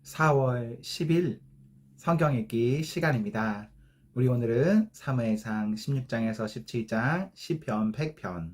4월 10일 성경 읽기 시간입니다. 우리 오늘은 사무엘상 16장에서 17장, 시편 100편,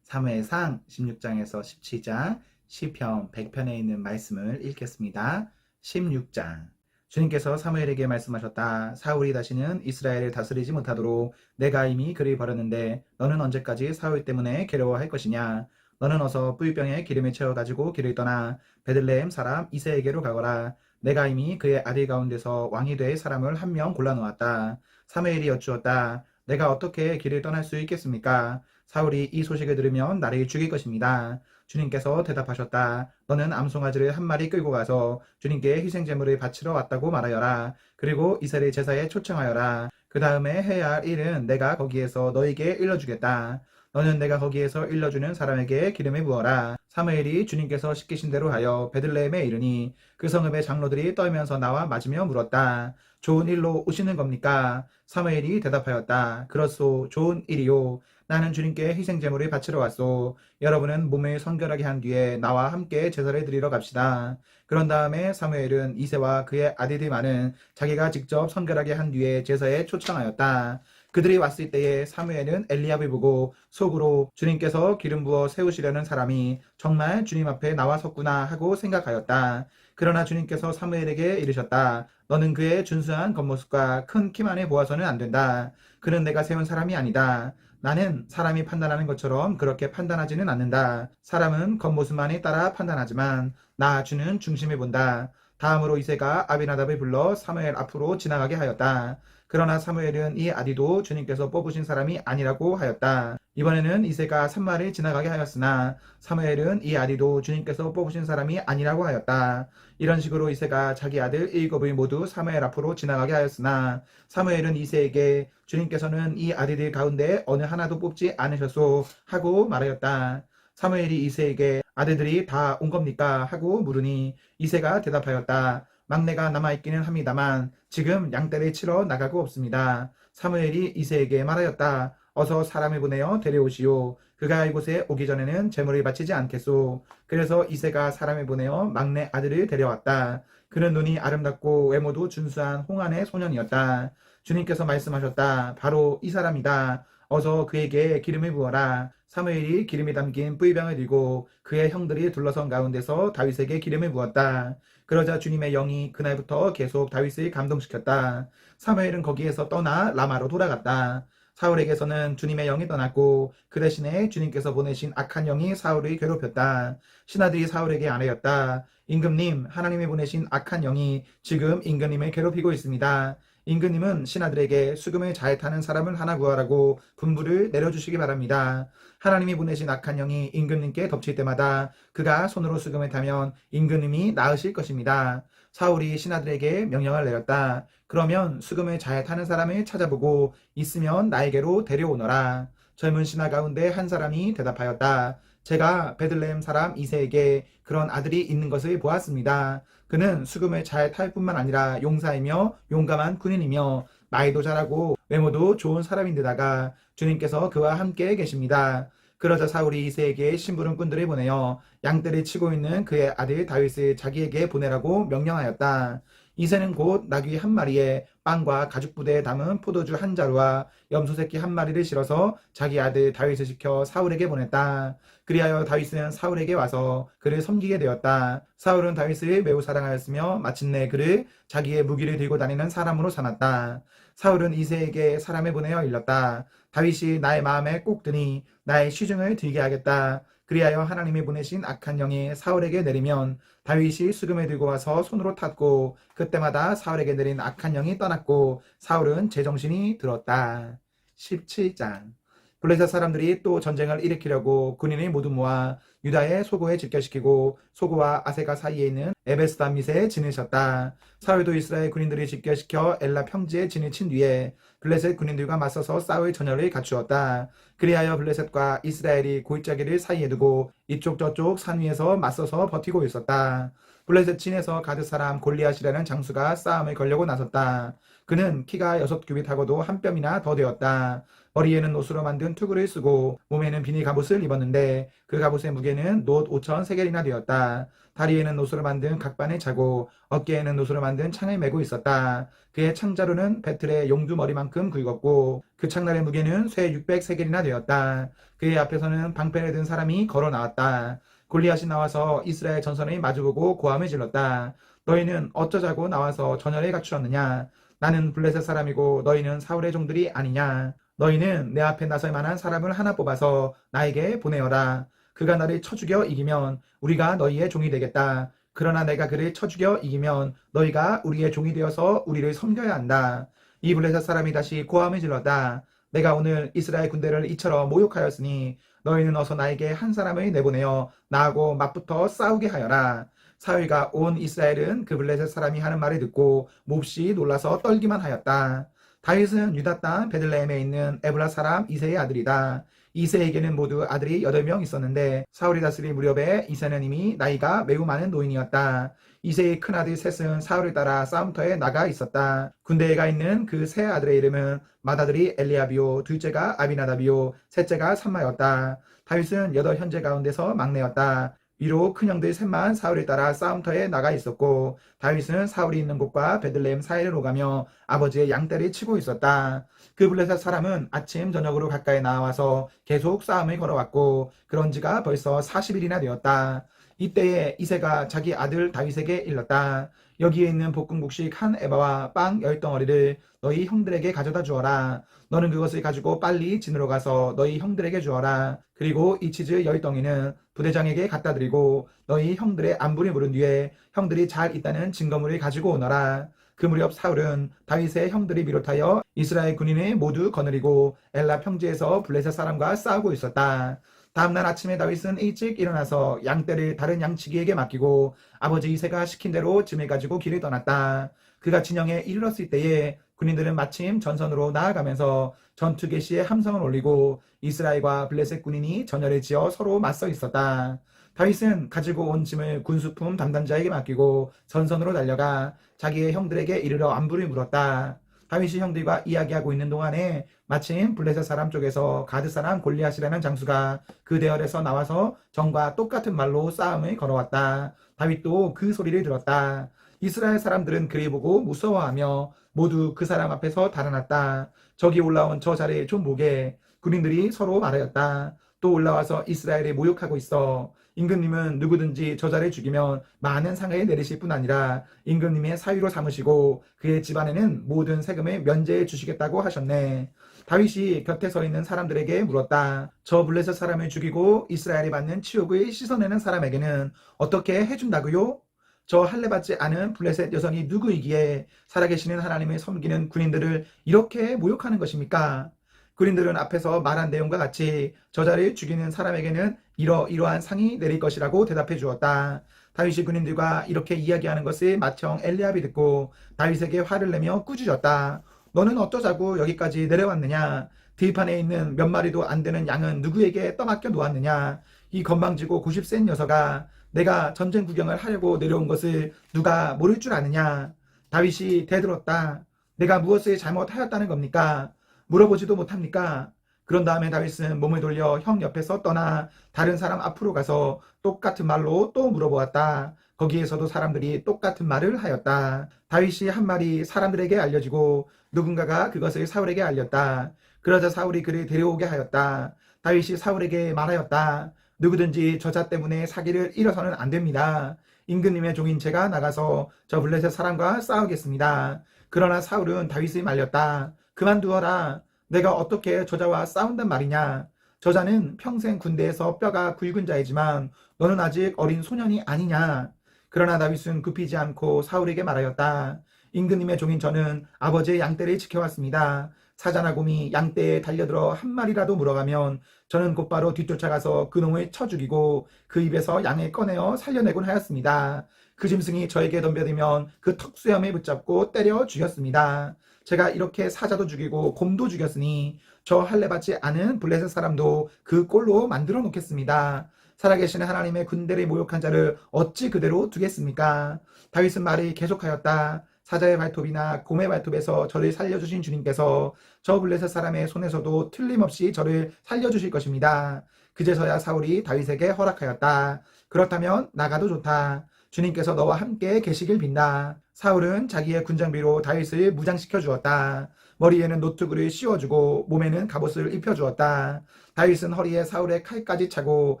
사무엘상 16장에서 17장, 시편 100편에 있는 말씀을 읽겠습니다. 16장. 주님께서 사무엘에게 말씀하셨다. 사울이 다시는 이스라엘을 다스리지 못하도록 내가 이미 그를 버렸는데 너는 언제까지 사울 때문에 괴로워할 것이냐? 너는 어서 뿌이병에 기름을 채워가지고 길을 떠나 베들레헴 사람 이새에게로 가거라. 내가 이미 그의 아들 가운데서 왕이 될 사람을 한 명 골라놓았다. 사무엘이 여쭈었다. 내가 어떻게 길을 떠날 수 있겠습니까? 사울이 이 소식을 들으면 나를 죽일 것입니다. 주님께서 대답하셨다. 너는 암송아지를 한 마리 끌고 가서 주님께 희생제물을 바치러 왔다고 말하여라. 그리고 이스라엘 제사에 초청하여라. 그 다음에 해야 할 일은 내가 거기에서 너에게 일러주겠다. 너는 내가 거기에서 일러주는 사람에게 기름을 부어라. 사무엘이 주님께서 시키신 대로 하여 베들레헴에 이르니 그 성읍의 장로들이 떨면서 나와 맞으며 물었다. 좋은 일로 오시는 겁니까? 사무엘이 대답하였다. 그렇소, 좋은 일이요. 나는 주님께 희생제물을 바치러 왔소. 여러분은 몸을 성결하게 한 뒤에 나와 함께 제사를 드리러 갑시다. 그런 다음에 사무엘은 이새와 그의 아들들만은 자기가 직접 성결하게 한 뒤에 제사에 초청하였다. 그들이 왔을 때에 사무엘은 엘리압을 보고 속으로 주님께서 기름 부어 세우시려는 사람이 정말 주님 앞에 나와 섰구나 하고 생각하였다. 그러나 주님께서 사무엘에게 이르셨다. 너는 그의 준수한 겉모습과 큰 키만을 보아서는 안 된다. 그는 내가 세운 사람이 아니다. 나는 사람이 판단하는 것처럼 그렇게 판단하지는 않는다. 사람은 겉모습만을 따라 판단하지만 나 주는 중심을 본다. 다음으로 이새가 아비나답을 불러 사무엘 앞으로 지나가게 하였다. 그러나 사무엘은 이 아디도 주님께서 뽑으신 사람이 아니라고 하였다. 이번에는 이새가 산마를 지나가게 하였으나 사무엘은 이 아디도 주님께서 뽑으신 사람이 아니라고 하였다. 이런 식으로 이새가 자기 아들 일곱을 모두 사무엘 앞으로 지나가게 하였으나 사무엘은 이새에게 주님께서는 이 아디들 가운데 어느 하나도 뽑지 않으셨소 하고 말하였다. 사무엘이 이새에게 아들들이 다 온 겁니까? 하고 물으니 이새가 대답하였다. 막내가 남아있기는 합니다만 지금 양떼를 치러 나가고 없습니다. 사무엘이 이새에게 말하였다. 어서 사람을 보내어 데려오시오. 그가 이곳에 오기 전에는 제물을 바치지 않겠소. 그래서 이새가 사람을 보내어 막내 아들을 데려왔다. 그는 눈이 아름답고 외모도 준수한 홍안의 소년이었다. 주님께서 말씀하셨다. 바로 이 사람이다. 어서 그에게 기름을 부어라. 사무엘이 기름이 담긴 뿌이병을 들고 그의 형들이 둘러선 가운데서 다윗에게 기름을 부었다. 그러자 주님의 영이 그날부터 계속 다윗을 감동시켰다. 사무엘은 거기에서 떠나 라마로 돌아갔다. 사울에게서는 주님의 영이 떠났고 그 대신에 주님께서 보내신 악한 영이 사울을 괴롭혔다. 신하들이 사울에게 아뢰었다. 임금님, 하나님이 보내신 악한 영이 지금 임금님을 괴롭히고 있습니다. 임금님은 신하들에게 수금을 잘 타는 사람을 하나 구하라고 분부를 내려주시기 바랍니다. 하나님이 보내신 악한 영이 임금님께 덮칠 때마다 그가 손으로 수금을 타면 임금님이 나으실 것입니다. 사울이 신하들에게 명령을 내렸다. 그러면 수금을 잘 타는 사람을 찾아보고 있으면 나에게로 데려오너라. 젊은 신하 가운데 한 사람이 대답하였다. 제가 베들레헴 사람 이새에게 그런 아들이 있는 것을 보았습니다. 그는 수금을 잘 탈 뿐만 아니라 용사이며 용감한 군인이며 말도 잘하고 외모도 좋은 사람인데다가 주님께서 그와 함께 계십니다. 그러자 사울이 이새에게 심부름꾼들을 보내어 양떼를 치고 있는 그의 아들 다윗을 자기에게 보내라고 명령하였다. 이새는 곧 나귀 한 마리에 빵과 가죽 부대에 담은 포도주 한 자루와 염소 새끼 한 마리를 실어서 자기 아들 다윗을 시켜 사울에게 보냈다. 그리하여 다윗은 사울에게 와서 그를 섬기게 되었다. 사울은 다윗을 매우 사랑하였으며 마침내 그를 자기의 무기를 들고 다니는 사람으로 삼았다. 사울은 이새에게 사람을 보내어 일렀다. 다윗이 나의 마음에 꼭 드니 나의 시중을 들게 하겠다. 그리하여 하나님이 보내신 악한 영이 사울에게 내리면 다윗이 수금을 들고 와서 손으로 탔고 그때마다 사울에게 내린 악한 영이 떠났고 사울은 제정신이 들었다. 17장. 블레셋 사람들이 또 전쟁을 일으키려고 군인을 모두 모아 유다의 소고에 집결시키고 소고와 아세가 사이에 있는 에베스다밋에 진을 쳤다. 사울도 이스라엘 군인들이 집결시켜 엘라 평지에 진을 친 뒤에 블레셋 군인들과 맞서서 싸울 전열을 갖추었다. 그리하여 블레셋과 이스라엘이 골짜기를 사이에 두고 이쪽 저쪽 산 위에서 맞서서 버티고 있었다. 블레셋 진에서 가드 사람 골리앗이라는 장수가 싸움을 걸려고 나섰다. 그는 키가 6규빗하고도 한 뼘이나 더 되었다. 머리에는 노수로 만든 투구를 쓰고 몸에는 비닐 갑옷을 입었는데 그 갑옷의 무게는 놋 5천 세겔이나 되었다. 다리에는 노수로 만든 각반을 차고 어깨에는 노수로 만든 창을 메고 있었다. 그의 창자루는 배틀의 용두 머리만큼 굵었고 그 창날의 무게는 쇠 600세겔이나 되었다. 그의 앞에서는 방패를 든 사람이 걸어 나왔다. 골리앗이 나와서 이스라엘 전선을 마주보고 고함을 질렀다. 너희는 어쩌자고 나와서 전열을 갖추었느냐? 나는 블레셋 사람이고 너희는 사울의 종들이 아니냐? 너희는 내 앞에 나설 만한 사람을 하나 뽑아서 나에게 보내어라. 그가 나를 쳐 죽여 이기면 우리가 너희의 종이 되겠다. 그러나 내가 그를 쳐 죽여 이기면 너희가 우리의 종이 되어서 우리를 섬겨야 한다. 이 블레셋 사람이 다시 고함을 질렀다. 내가 오늘 이스라엘 군대를 이처럼 모욕하였으니 너희는 어서 나에게 한 사람을 내보내어 나하고 맞붙어 싸우게 하여라. 사울과 온 이스라엘은 그 블레셋 사람이 하는 말을 듣고 몹시 놀라서 떨기만 하였다. 다윗은 유다 땅 베들레헴에 있는 에브라 사람 이새의 아들이다. 이새에게는 모두 아들이 8명 있었는데 사울이 다스릴 무렵에 이새는 이미 나이가 매우 많은 노인이었다. 이새의 큰아들 셋은 사울을 따라 싸움터에 나가 있었다. 군대에 가 있는 그 세 아들의 이름은 맏아들이 엘리아비요, 둘째가 아비나답이요, 셋째가 삼마였다. 다윗은 8형제 가운데서 막내였다. 위로 큰 형들 셋만 사울을 따라 싸움터에 나가 있었고 다윗은 사울이 있는 곳과 베들레헴 사이를 오가며 아버지의 양떼를 치고 있었다. 그 블레셋 사람은 아침 저녁으로 가까이 나와서 계속 싸움을 걸어왔고 그런 지가 벌써 40일이나 되었다. 이때에 이새가 자기 아들 다윗에게 일렀다. 여기에 있는 볶음국식 한 에바와 빵 10덩어리를 너희 형들에게 가져다 주어라. 너는 그것을 가지고 빨리 진으로 가서 너희 형들에게 주어라. 그리고 이 치즈 10덩이는 부대장에게 갖다 드리고 너희 형들의 안부를 물은 뒤에 형들이 잘 있다는 증거물을 가지고 오너라. 그 무렵 사울은 다윗의 형들이 비롯하여 이스라엘 군인을 모두 거느리고 엘라 평지에서 블레셋 사람과 싸우고 있었다. 다음날 아침에 다윗은 일찍 일어나서 양떼를 다른 양치기에게 맡기고 아버지 이새가 시킨 대로 짐을 가지고 길을 떠났다. 그가 진영에 이르렀을 때에 군인들은 마침 전선으로 나아가면서 전투 개시에 함성을 올리고 이스라엘과 블레셋 군인이 전열을 지어 서로 맞서 있었다. 다윗은 가지고 온 짐을 군수품 담당자에게 맡기고 전선으로 달려가 자기의 형들에게 이르러 안부를 물었다. 다윗이 형들과 이야기하고 있는 동안에 마침 블레셋 사람 쪽에서 가드 사람 골리앗이라는 장수가 그 대열에서 나와서 전과 똑같은 말로 싸움을 걸어왔다. 다윗도 그 소리를 들었다. 이스라엘 사람들은 그를 보고 무서워하며 모두 그 사람 앞에서 달아났다. 저기 올라온 저 자리에 좀 보게. 군인들이 서로 말하였다. 또 올라와서 이스라엘을 모욕하고 있어. 임금님은 누구든지 저자를 죽이면 많은 상을 내리실 뿐 아니라 임금님의 사위로 삼으시고 그의 집안에는 모든 세금을 면제해 주시겠다고 하셨네. 다윗이 곁에 서 있는 사람들에게 물었다. 저 블레셋 사람을 죽이고 이스라엘이 받는 치욕을 씻어내는 사람에게는 어떻게 해준다고요? 저 할례받지 않은 블레셋 여성이 누구이기에 살아계시는 하나님을 섬기는 군인들을 이렇게 모욕하는 것입니까? 군인들은 앞에서 말한 내용과 같이 저자를 죽이는 사람에게는 이러이러한 상이 내릴 것이라고 대답해 주었다. 다윗이 군인들과 이렇게 이야기하는 것을 맏형 엘리압이 듣고 다윗에게 화를 내며 꾸짖었다. 너는 어쩌자고 여기까지 내려왔느냐? 들판에 있는 몇 마리도 안 되는 양은 누구에게 떠맡겨 놓았느냐? 이 건방지고 고집센 녀석아, 내가 전쟁 구경을 하려고 내려온 것을 누가 모를 줄 아느냐? 다윗이 대들었다. 내가 무엇을 잘못하였다는 겁니까? 물어보지도 못합니까? 그런 다음에 다윗은 몸을 돌려 형 옆에서 떠나 다른 사람 앞으로 가서 똑같은 말로 또 물어보았다. 거기에서도 사람들이 똑같은 말을 하였다. 다윗이 한 말이 사람들에게 알려지고 누군가가 그것을 사울에게 알렸다. 그러자 사울이 그를 데려오게 하였다. 다윗이 사울에게 말하였다. 누구든지 저자 때문에 사기를 잃어서는 안 됩니다. 임금님의 종인 제가 나가서 저 블레셋 사람과 싸우겠습니다. 그러나 사울은 다윗을 말렸다. 그만두어라. 내가 어떻게 저자와 싸운단 말이냐. 저자는 평생 군대에서 뼈가 굵은 자이지만 너는 아직 어린 소년이 아니냐. 그러나 다윗은 굽히지 않고 사울에게 말하였다. 임금님의 종인 저는 아버지의 양떼를 지켜왔습니다. 사자나 곰이 양떼에 달려들어 한 마리라도 물어가면 저는 곧바로 뒤쫓아가서 그 놈을 쳐 죽이고 그 입에서 양을 꺼내어 살려내곤 하였습니다. 그 짐승이 저에게 덤벼들면 그 턱수염을 붙잡고 때려 죽였습니다. 제가 이렇게 사자도 죽이고 곰도 죽였으니 저 할례받지 않은 블레셋 사람도 그 꼴로 만들어 놓겠습니다. 살아계신 하나님의 군대를 모욕한 자를 어찌 그대로 두겠습니까? 다윗은 말이 계속하였다. 사자의 발톱이나 곰의 발톱에서 저를 살려주신 주님께서 저 블레셋 사람의 손에서도 틀림없이 저를 살려주실 것입니다. 그제서야 사울이 다윗에게 허락하였다. 그렇다면 나가도 좋다. 주님께서 너와 함께 계시길 빈다. 사울은 자기의 군장비로 다윗을 무장시켜 주었다. 머리에는 노트구를 씌워주고 몸에는 갑옷을 입혀주었다. 다윗은 허리에 사울의 칼까지 차고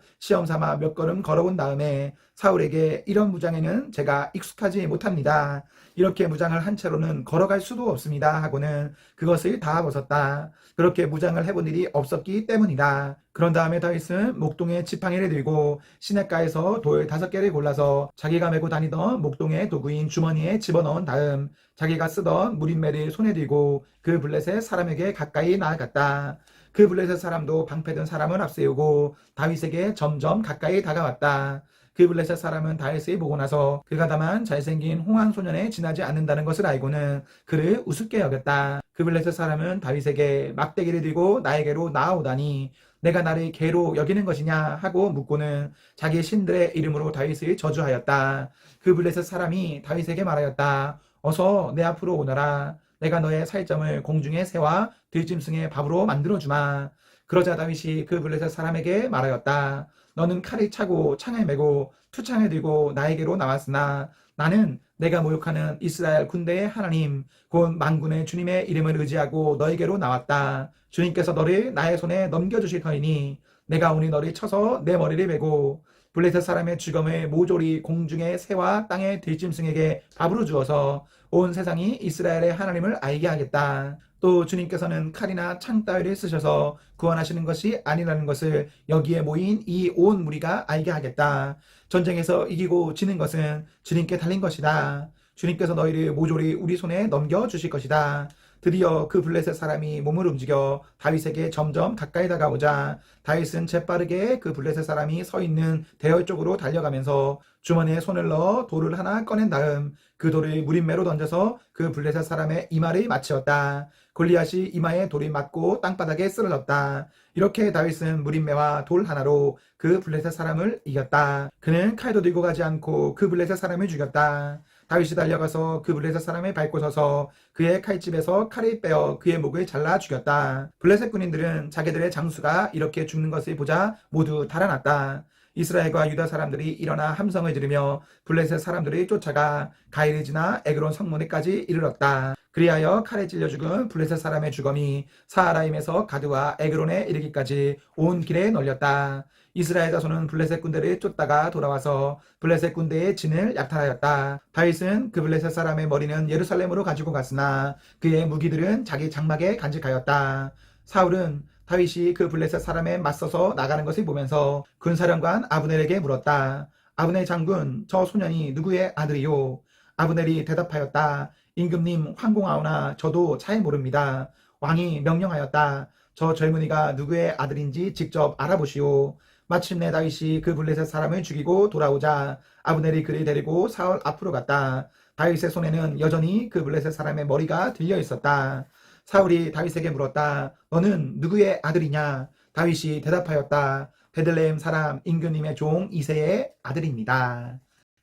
시험삼아 몇 걸음 걸어본 다음에 사울에게 이런 무장에는 제가 익숙하지 못합니다. 이렇게 무장을 한 채로는 걸어갈 수도 없습니다 하고는 그것을 다 벗었다. 그렇게 무장을 해본 일이 없었기 때문이다. 그런 다음에 다윗은 목동에 지팡이를 들고 시냇가에서 돌 5개를 골라서 자기가 메고 다니던 목동의 도구인 주머니에 집어넣은 다음 자기가 쓰던 무림매를 손에 들고 그 블레셋 사람에게 가까이 나아갔다. 그 블레셋 사람도 방패든 사람을 앞세우고 다윗에게 점점 가까이 다가왔다. 그 블레셋 사람은 다윗을 보고 나서 그가 다만 잘생긴 홍한 소년에 지나지 않는다는 것을 알고는 그를 우습게 여겼다. 그 블레셋 사람은 다윗에게 막대기를 들고 나에게로 나아오다니 내가 나를 개로 여기는 것이냐 하고 묻고는 자기 신들의 이름으로 다윗을 저주하였다. 그 블레셋 사람이 다윗에게 말하였다. 어서 내 앞으로 오너라. 내가 너의 살점을 공중의 새와 들짐승의 밥으로 만들어주마. 그러자 다윗이 그 블레셋 사람에게 말하였다. 너는 칼을 차고 창을 메고 투창을 들고 나에게로 나왔으나 나는 내가 모욕하는 이스라엘 군대의 하나님 곧 만군의 주님의 이름을 의지하고 너에게로 나왔다. 주님께서 너를 나의 손에 넘겨주실 터이니 내가 오늘 너를 쳐서 내 머리를 베고 블레셋 사람의 주검을 모조리 공중의 새와 땅의 들짐승에게 밥으로 주어서 온 세상이 이스라엘의 하나님을 알게 하겠다. 또 주님께서는 칼이나 창 따위를 쓰셔서 구원하시는 것이 아니라는 것을 여기에 모인 이 온 무리가 알게 하겠다. 전쟁에서 이기고 지는 것은 주님께 달린 것이다. 주님께서 너희를 모조리 우리 손에 넘겨주실 것이다. 드디어 그 블레셋 사람이 몸을 움직여 다윗에게 점점 가까이 다가오자 다윗은 재빠르게 그 블레셋 사람이 서 있는 대열 쪽으로 달려가면서 주머니에 손을 넣어 돌을 하나 꺼낸 다음 그 돌을 무림매로 던져서 그 블레셋 사람의 이마를 맞추었다. 골리앗이 이마에 돌이 맞고 땅바닥에 쓰러졌다. 이렇게 다윗은 무림매와 돌 하나로 그 블레셋 사람을 이겼다. 그는 칼도 들고 가지 않고 그 블레셋 사람을 죽였다. 다윗이 달려가서 그 블레셋 사람을 밟고 서서 그의 칼집에서 칼을 빼어 그의 목을 잘라 죽였다. 블레셋 군인들은 자기들의 장수가 이렇게 죽는 것을 보자 모두 달아났다. 이스라엘과 유다 사람들이 일어나 함성을 지르며 블레셋 사람들이 쫓아가 가이를 지나 에그론 성문에까지 이르렀다. 그리하여 칼에 찔려 죽은 블레셋 사람의 주검이 사하라임에서 가드와 에그론에 이르기까지 온 길에 널렸다. 이스라엘 자손은 블레셋 군대를 쫓다가 돌아와서 블레셋 군대의 진을 약탈하였다. 다윗은 그 블레셋 사람의 머리는 예루살렘으로 가지고 갔으나 그의 무기들은 자기 장막에 간직하였다. 사울은 다윗이 그 블레셋 사람에 맞서서 나가는 것을 보면서 군사령관 아브넬에게 물었다. 아브넬 장군, 저 소년이 누구의 아들이요? 아브넬이 대답하였다. 임금님 황공하오나 저도 잘 모릅니다. 왕이 명령하였다. 저 젊은이가 누구의 아들인지 직접 알아보시오. 마침내 다윗이 그 블레셋 사람을 죽이고 돌아오자 아브넬이 그를 데리고 사울 앞으로 갔다. 다윗의 손에는 여전히 그 블레셋 사람의 머리가 들려 있었다. 사울이 다윗에게 물었다. 너는 누구의 아들이냐? 다윗이 대답하였다. 베들레헴 사람 임금님의 종 이새의 아들입니다.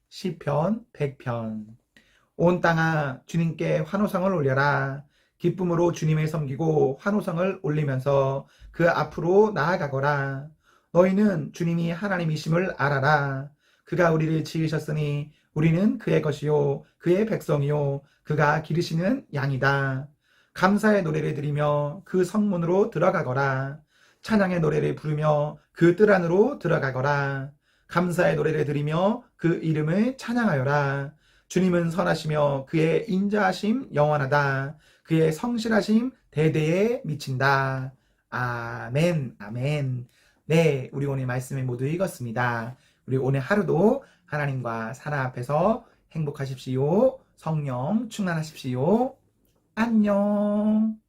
시편 100편. 온 땅아 주님께 환호성을 올려라. 기쁨으로 주님을 섬기고 환호성을 올리면서 그 앞으로 나아가거라. 너희는 주님이 하나님이심을 알아라. 그가 우리를 지으셨으니 우리는 그의 것이요 그의 백성이요 그가 기르시는 양이다. 감사의 노래를 드리며 그 성문으로 들어가거라. 찬양의 노래를 부르며 그 뜰 안으로 들어가거라. 감사의 노래를 드리며 그 이름을 찬양하여라. 주님은 선하시며 그의 인자하심 영원하다. 그의 성실하심 대대에 미친다. 아멘, 아멘. 네, 우리 오늘 말씀을 모두 읽었습니다. 우리 오늘 하루도 하나님과 사랑 앞에서 행복하십시오. 성령 충만하십시오. 안녕.